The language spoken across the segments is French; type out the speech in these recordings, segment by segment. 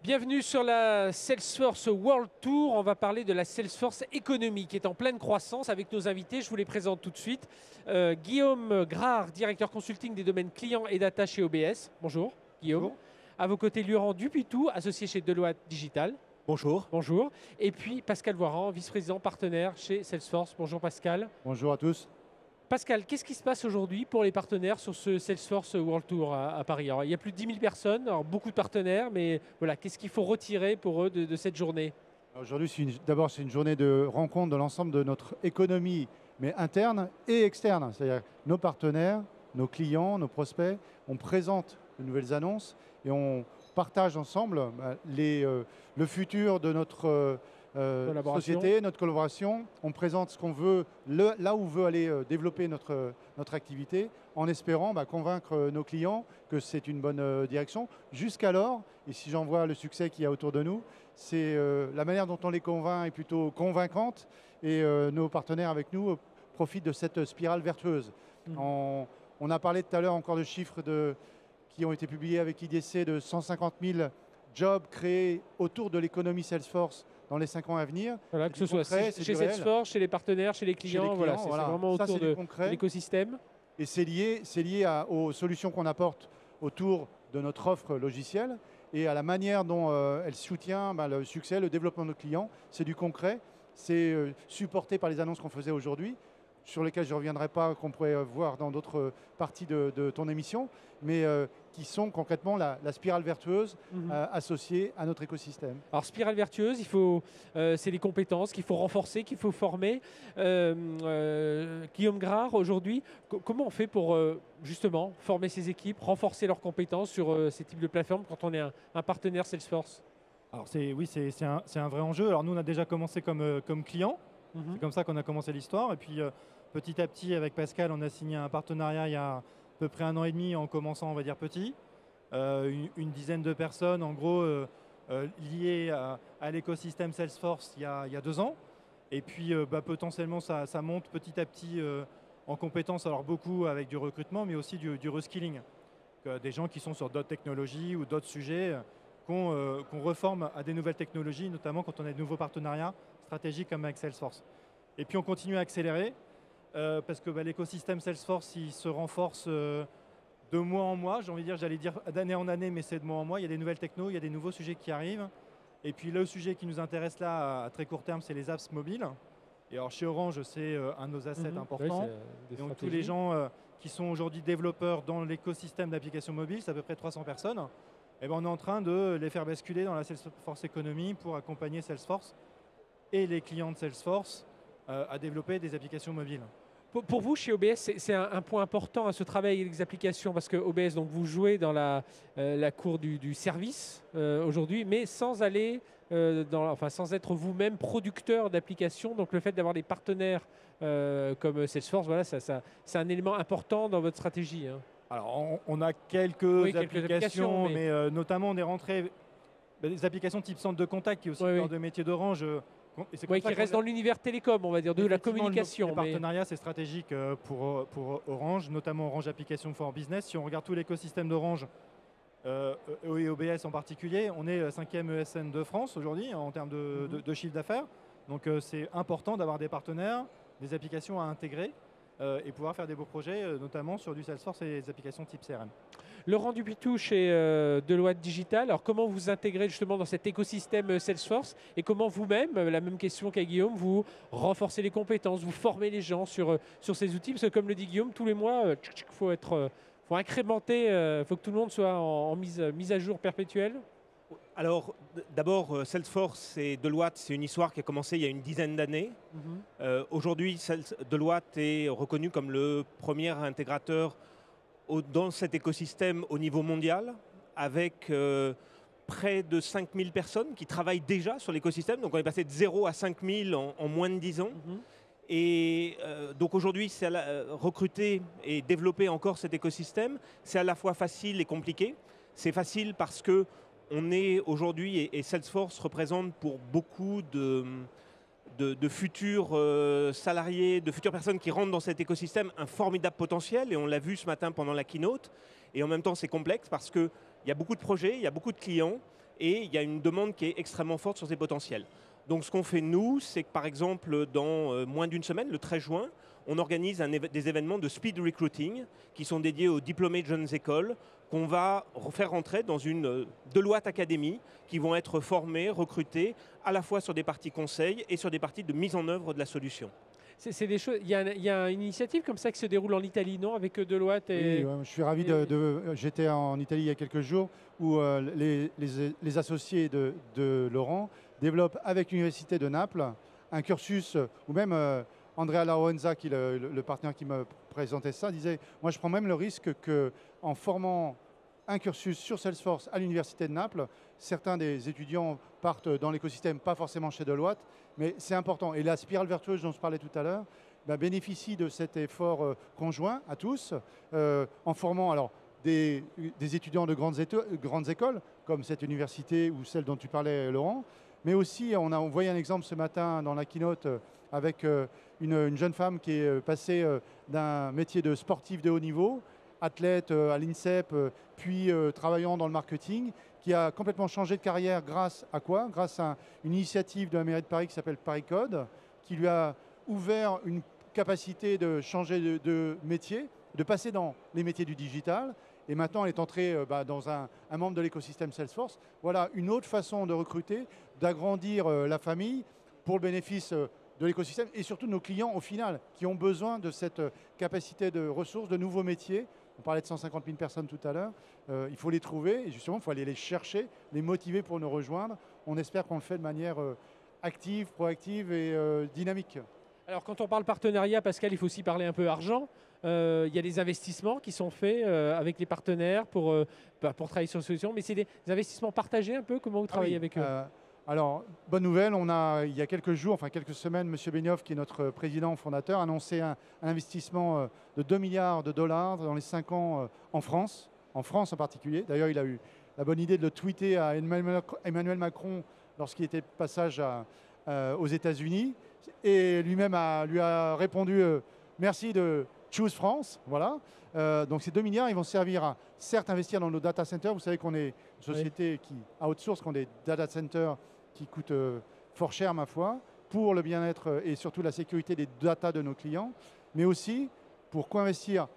Bienvenue sur la Salesforce World Tour. On va parler de la Salesforce économie qui est en pleine croissance avec nos invités. Je vous les présente tout de suite. Guillaume Grard, directeur consulting des domaines clients et data chez OBS. Bonjour Guillaume. Bonjour. À vos côtés, Laurent Dupuitou, associé chez Deloitte Digital. Bonjour. Bonjour. Et puis Pascal Voiran, vice-président partenaire chez Salesforce. Bonjour Pascal. Bonjour à tous. Pascal, qu'est-ce qui se passe aujourd'hui pour les partenaires sur ce Salesforce World Tour à Paris? Alors, il y a plus de 10 000 personnes, alors beaucoup de partenaires, mais voilà, qu'est-ce qu'il faut retirer pour eux de cette journée? Aujourd'hui, d'abord, c'est une journée de rencontre de l'ensemble de notre économie, mais interne et externe. C'est-à-dire nos partenaires, nos clients, nos prospects. On présente de nouvelles annonces et on partage ensemble le futur de notre société, notre collaboration. On présente ce qu'on veut, là où veut aller développer notre activité, en espérant convaincre nos clients que c'est une bonne direction. Jusqu'alors, et si j'en vois le succès qu'il y a autour de nous, c'est la manière dont on les convainc est plutôt convaincante et nos partenaires avec nous profitent de cette spirale vertueuse. On a parlé tout à l'heure encore de chiffres qui ont été publiés avec IDC de 150 000 jobs créés autour de l'économie Salesforce dans les 5 ans à venir. Voilà, que ce soit chez Salesforce, chez les partenaires, chez les clients, voilà, c'est vraiment autour de l'écosystème. Et c'est lié aux solutions qu'on apporte autour de notre offre logicielle et à la manière dont elle soutient le succès, le développement de nos clients. C'est du concret, c'est supporté par les annonces qu'on faisait aujourd'hui, sur lesquelles je ne reviendrai pas, qu'on pourrait voir dans d'autres parties de ton émission, mais qui sont concrètement la spirale vertueuse associée à notre écosystème. Alors, spirale vertueuse, c'est les compétences qu'il faut renforcer, qu'il faut former. Guillaume Grard, aujourd'hui, comment on fait pour justement former ces équipes, renforcer leurs compétences sur ces types de plateformes quand on est un partenaire Salesforce? Alors oui, c'est un vrai enjeu. Alors nous, on a déjà commencé comme client. C'est comme ça qu'on a commencé l'histoire. Et puis, petit à petit, avec Pascal, on a signé un partenariat il y a à peu près 1 an et demi en commençant, on va dire, petit. Une dizaine de personnes, en gros, liées à l'écosystème Salesforce il y a 2 ans. Et puis, potentiellement, ça monte petit à petit en compétences. Alors, beaucoup avec du recrutement, mais aussi du reskilling. Des gens qui sont sur d'autres technologies ou d'autres sujets qu'on reforme à des nouvelles technologies, notamment quand on a de nouveaux partenariats stratégiques comme avec Salesforce. Et puis on continue à accélérer parce que l'écosystème Salesforce, il se renforce de mois en mois. J'ai envie de dire, j'allais dire d'année en année, mais c'est de mois en mois. Il y a des nouvelles technos, il y a des nouveaux sujets qui arrivent. Et puis le sujet qui nous intéresse là, à très court terme, c'est les apps mobiles. Et alors chez Orange, c'est un de nos assets importants. Oui, donc tous les gens qui sont aujourd'hui développeurs dans l'écosystème d'applications mobiles, c'est à peu près 300 personnes. Et on est en train de les faire basculer dans la Salesforce Economy pour accompagner Salesforce et les clients de Salesforce à développer des applications mobiles. Pour vous, chez OBS, c'est un point important à ce travail avec les applications, parce que OBS, donc, vous jouez dans la cour du service aujourd'hui, mais sans aller, sans être vous-même producteur d'applications. Donc le fait d'avoir des partenaires comme Salesforce, voilà, c'est un élément important dans votre stratégie. Alors, on a quelques applications, mais notamment on est rentré des applications type centre de contact, qui est aussi dans de métier d'Orange. Qui reste dans l'univers télécom, on va dire, de la communication. Le partenariat, c'est stratégique pour Orange, notamment Orange Application for Business. Si on regarde tout l'écosystème d'Orange, et OBS en particulier, on est 5e ESN de France aujourd'hui en termes de chiffre d'affaires. Donc c'est important d'avoir des partenaires, des applications à intégrer et pouvoir faire des beaux projets, notamment sur du Salesforce et des applications type CRM. Laurent Dupuitou chez Deloitte Digital. Alors comment vous intégrez justement dans cet écosystème Salesforce et comment vous-même, la même question qu'à Guillaume, vous renforcez les compétences, vous formez les gens sur ces outils? Parce que comme le dit Guillaume, tous les mois, il faut incrémenter, il faut que tout le monde soit en mise à jour perpétuelle. Alors, d'abord, Salesforce et Deloitte, c'est une histoire qui a commencé il y a une dizaine d'années. Aujourd'hui, Deloitte est reconnu comme le premier intégrateur dans cet écosystème au niveau mondial, avec près de 5000 personnes qui travaillent déjà sur l'écosystème. Donc on est passé de 0 à 5000 en moins de 10 ans. Et donc aujourd'hui, c'est recruter et développer encore cet écosystème, c'est à la fois facile et compliqué. C'est facile parce que on est aujourd'hui, et Salesforce représente pour beaucoup de futurs salariés, de futures personnes qui rentrent dans cet écosystème un formidable potentiel, et on l'a vu ce matin pendant la keynote. Et en même temps, c'est complexe parce qu'il y a beaucoup de projets, il y a beaucoup de clients, et il y a une demande qui est extrêmement forte sur ces potentiels. Donc ce qu'on fait nous, c'est que par exemple dans moins d'une semaine, le 13 juin, on organise des événements de speed recruiting qui sont dédiés aux diplômés de jeunes écoles qu'on va faire rentrer dans une Deloitte Academy qui vont être formés, recrutés à la fois sur des parties conseils et sur des parties de mise en œuvre de la solution. C'est des choses. Il y a une initiative comme ça qui se déroule en Italie, non, avec Deloitte et... Oui, ouais, je suis ravi j'étais en Italie il y a quelques jours où les associés de Laurent développent avec l'Université de Naples un cursus, ou même Andrea Laurenza, qui est le partenaire qui me présentait ça, disait « Moi, je prends même le risque qu'en formant un cursus sur Salesforce à l'Université de Naples, certains des étudiants partent dans l'écosystème, pas forcément chez Deloitte, mais c'est important. Et la spirale vertueuse dont je parlais tout à l'heure bénéficie de cet effort conjoint à tous, en formant alors des étudiants de grandes écoles, comme cette université ou celle dont tu parlais, Laurent, mais aussi, on voyait un exemple ce matin dans la keynote avec une jeune femme qui est passée d'un métier de sportif de haut niveau, athlète à l'INSEP, puis travaillant dans le marketing, qui a complètement changé de carrière grâce à quoi? Grâce à une initiative de la mairie de Paris qui s'appelle Paris Code, qui lui a ouvert une capacité de changer de métier, de passer dans les métiers du digital. Et maintenant, elle est entrée dans un membre de l'écosystème Salesforce. Voilà une autre façon de recruter, d'agrandir la famille pour le bénéfice de l'écosystème et surtout de nos clients au final, qui ont besoin de cette capacité de ressources, de nouveaux métiers. On parlait de 150 000 personnes tout à l'heure. Il faut les trouver et justement, il faut aller les chercher, les motiver pour nous rejoindre. On espère qu'on le fait de manière active, proactive et dynamique. Alors quand on parle partenariat, Pascal, il faut aussi parler un peu argent. Il y a des investissements qui sont faits avec les partenaires pour travailler sur la solution, mais c'est des investissements partagés un peu. Comment vous travaillez avec eux? Alors, bonne nouvelle, il y a quelques jours, enfin quelques semaines, M. Benioff, qui est notre président fondateur, a annoncé un investissement de 2 milliards de dollars dans les 5 ans en France en particulier. D'ailleurs, il a eu la bonne idée de le tweeter à Emmanuel Macron lorsqu'il était de passage aux États-Unis. Et lui-même lui a répondu merci de Choose France. Voilà. Donc ces 2 milliards, ils vont servir à certes investir dans nos data centers. Vous savez qu'on est une société qui outsource, qu'on a des data centers qui coûtent fort cher, ma foi, pour le bien-être et surtout la sécurité des data de nos clients, mais aussi pour co-investir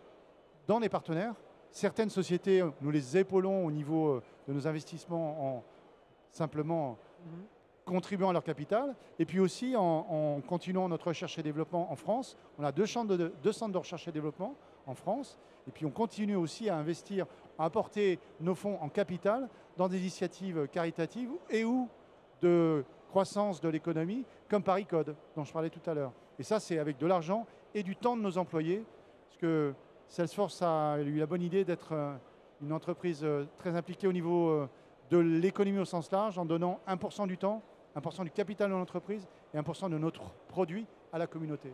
dans des partenaires. Certaines sociétés, nous les épaulons au niveau de nos investissements en simplement contribuant à leur capital, et puis aussi en continuant notre recherche et développement en France. On a deux centres de recherche et développement en France, et puis on continue aussi à investir, à apporter nos fonds en capital dans des initiatives caritatives et ou de croissance de l'économie, comme Paris Code, dont je parlais tout à l'heure. Et ça, c'est avec de l'argent et du temps de nos employés, parce que Salesforce a eu la bonne idée d'être une entreprise très impliquée au niveau de l'économie au sens large, en donnant 1% du temps, 1% du capital de l'entreprise et 1% de notre produit à la communauté.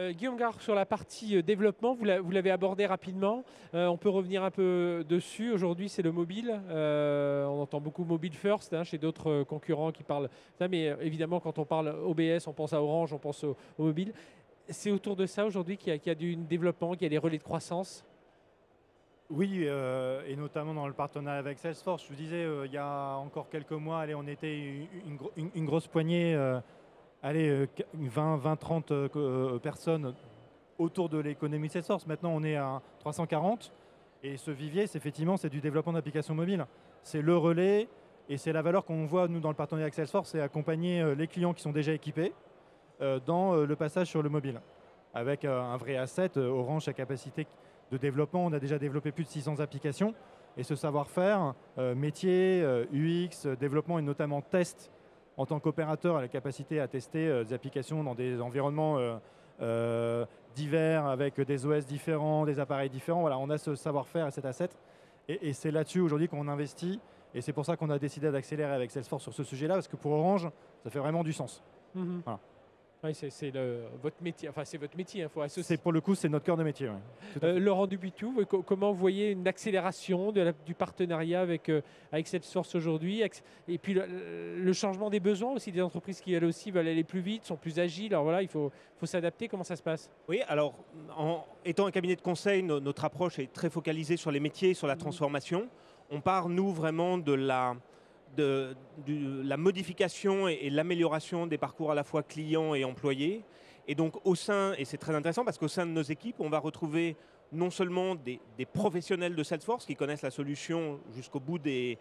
Guillaume Gare, sur la partie développement, vous l'avez abordé rapidement. On peut revenir un peu dessus. Aujourd'hui, c'est le mobile. On entend beaucoup mobile first chez d'autres concurrents qui parlent ça. Mais évidemment, quand on parle OBS, on pense à Orange, on pense au mobile. C'est autour de ça aujourd'hui qu'il y a du développement, qu'il y a des relais de croissance? Oui, et notamment dans le partenariat avec Salesforce. Je vous disais, il y a encore quelques mois, on était une grosse poignée, 20-30 personnes autour de l'économie Salesforce. Maintenant, on est à 340. Et ce vivier, c'est du développement d'applications mobiles. C'est le relais et c'est la valeur qu'on voit, nous, dans le partenariat avec Salesforce, c'est accompagner les clients qui sont déjà équipés dans le passage sur le mobile. Avec un vrai asset, Orange, sa capacité de développement, on a déjà développé plus de 600 applications. Et ce savoir-faire, métier, UX, développement et notamment test, en tant qu'opérateur, a la capacité à tester des applications dans des environnements divers, avec des OS différents, des appareils différents. Voilà, on a ce savoir-faire et cet asset. Et c'est là-dessus aujourd'hui qu'on investit. Et c'est pour ça qu'on a décidé d'accélérer avec Salesforce sur ce sujet-là, parce que pour Orange, ça fait vraiment du sens. Voilà. Oui, c'est votre métier. Enfin, c'est votre métier. Faut associer. Pour le coup, c'est notre cœur de métier. Ouais. Laurent Dubutou, comment vous voyez une accélération du partenariat avec Salesforce aujourd'hui, et puis le changement des besoins aussi des entreprises qui elles aussi veulent aller plus vite, sont plus agiles. Alors voilà, il faut s'adapter. Comment ça se passe? Oui, alors en étant un cabinet de conseil, notre approche est très focalisée sur les métiers, sur la transformation. On part nous vraiment de la modification et l'amélioration des parcours à la fois clients et employés. Et donc et c'est très intéressant parce qu'au sein de nos équipes, on va retrouver non seulement des professionnels de Salesforce qui connaissent la solution jusqu'au bout des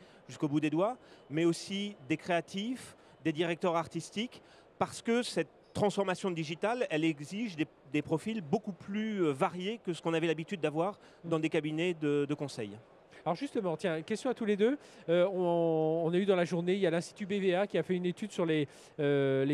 doigts, mais aussi des créatifs, des directeurs artistiques, parce que cette transformation digitale, elle exige des profils beaucoup plus variés que ce qu'on avait l'habitude d'avoir dans des cabinets de conseil. Alors justement, tiens, question à tous les deux. On a eu dans la journée, il y a l'Institut BVA qui a fait une étude sur les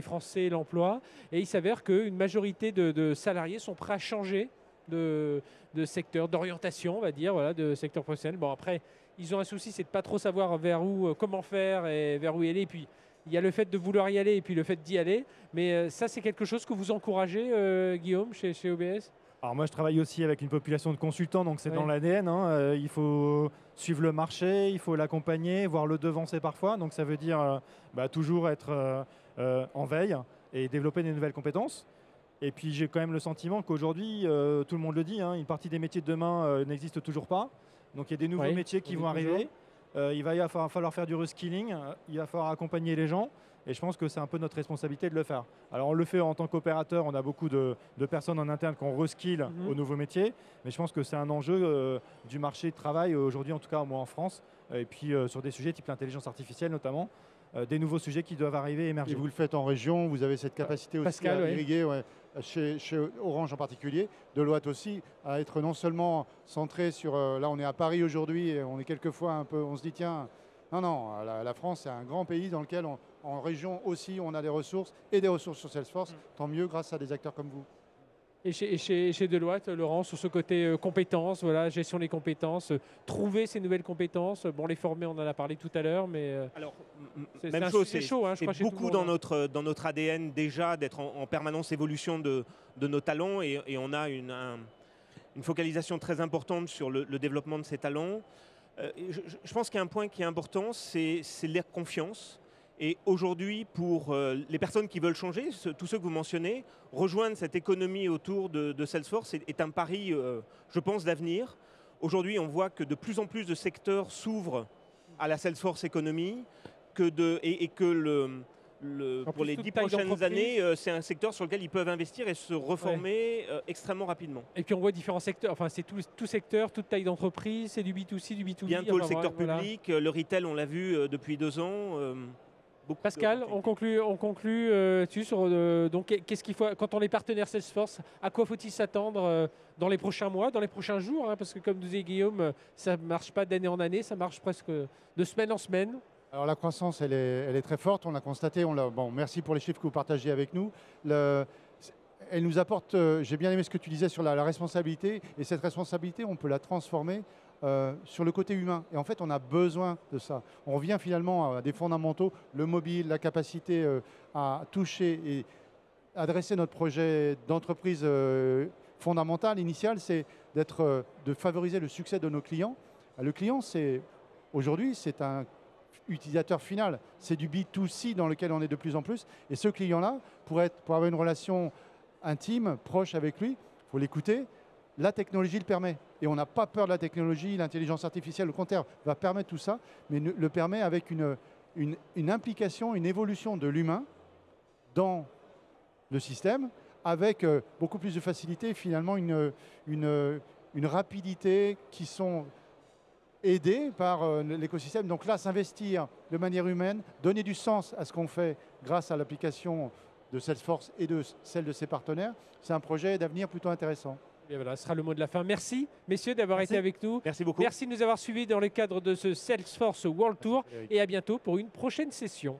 Français et l'emploi. Et il s'avère qu'une majorité de salariés sont prêts à changer de secteur, d'orientation, on va dire, voilà, de secteur professionnel. Bon, après, ils ont un souci, c'est de ne pas trop savoir vers où, comment faire et vers où y aller. Et puis, il y a le fait de vouloir y aller et puis le fait d'y aller. Mais ça, c'est quelque chose que vous encouragez, Guillaume, chez OBS ? Alors moi, je travaille aussi avec une population de consultants, donc c'est dans l'ADN. Il faut suivre le marché, il faut l'accompagner, voire le devancer parfois. Donc ça veut dire toujours être en veille et développer des nouvelles compétences. Et puis j'ai quand même le sentiment qu'aujourd'hui, tout le monde le dit, une partie des métiers de demain n'existe toujours pas. Donc il y a des nouveaux métiers qui vont arriver. Il va falloir faire du reskilling, il va falloir accompagner les gens. Et je pense que c'est un peu notre responsabilité de le faire. Alors on le fait en tant qu'opérateur, on a beaucoup de personnes en interne qu'on reskill aux nouveaux métiers, mais je pense que c'est un enjeu du marché de travail aujourd'hui, en tout cas au moins en France, et puis sur des sujets type l'intelligence artificielle notamment, des nouveaux sujets qui doivent arriver et émerger. Et vous le faites en région, vous avez cette capacité aussi Pascal, à irriguer, chez Orange en particulier, Deloitte aussi, à être non seulement centré sur, là on est à Paris aujourd'hui, et on est quelquefois un peu, on se dit tiens, non, la France c'est un grand pays dans lequel en région aussi, on a des ressources et des ressources sur Salesforce. Tant mieux grâce à des acteurs comme vous. Et chez Deloitte, Laurent, sur ce côté compétences, voilà, gestion des compétences, trouver ces nouvelles compétences, bon, les former, on en a parlé tout à l'heure, mais alors, même chose, c'est chaud. Je crois, c'est beaucoup dans notre ADN déjà d'être en permanence évolution de nos talents et on a une focalisation très importante sur le développement de ces talents. Je pense qu'il y a un point qui est important, c'est la confiance. Et aujourd'hui, pour les personnes qui veulent changer, tous ceux que vous mentionnez, rejoindre cette économie autour de Salesforce est un pari, je pense, d'avenir. Aujourd'hui, on voit que de plus en plus de secteurs s'ouvrent à la Salesforce Economy et que pour les 10 prochaines années, c'est un secteur sur lequel ils peuvent investir et se reformer extrêmement rapidement. Et puis on voit différents secteurs, enfin c'est tout secteur, toute taille d'entreprise, c'est du B2C, du B2B. Bientôt le secteur public, le retail, on l'a vu depuis 2 ans. Pascal, on conclut sur donc qu'est-ce qu'il faut quand on est partenaire Salesforce, à quoi faut-il s'attendre dans les prochains mois, dans les prochains jours, parce que comme disait Guillaume, ça ne marche pas d'année en année, ça marche presque de semaine en semaine. Alors la croissance, elle est très forte, on l'a constaté. Bon, merci pour les chiffres que vous partagez avec nous. Elle nous apporte, j'ai bien aimé ce que tu disais sur la responsabilité, et cette responsabilité, on peut la transformer sur le côté humain. Et en fait, on a besoin de ça. On revient finalement à des fondamentaux, le mobile, la capacité à toucher et adresser notre projet d'entreprise fondamental, initial, c'est de favoriser le succès de nos clients. Le client, aujourd'hui, c'est un utilisateur final. C'est du B2C dans lequel on est de plus en plus. Et ce client-là, pour avoir une relation intime, proche avec lui, il faut l'écouter. La technologie le permet. Et on n'a pas peur de la technologie, l'intelligence artificielle, au contraire, va permettre tout ça, mais le permet avec une implication, une évolution de l'humain dans le système, avec beaucoup plus de facilité, finalement une rapidité qui sont aidés par l'écosystème. Donc là, s'investir de manière humaine, donner du sens à ce qu'on fait grâce à l'application de Salesforce et de celle de ses partenaires, c'est un projet d'avenir plutôt intéressant. Et voilà, ce sera le mot de la fin. Merci, messieurs, d'avoir été avec nous. Merci beaucoup. Merci de nous avoir suivis dans le cadre de ce Salesforce World Tour. Et à bientôt pour une prochaine session.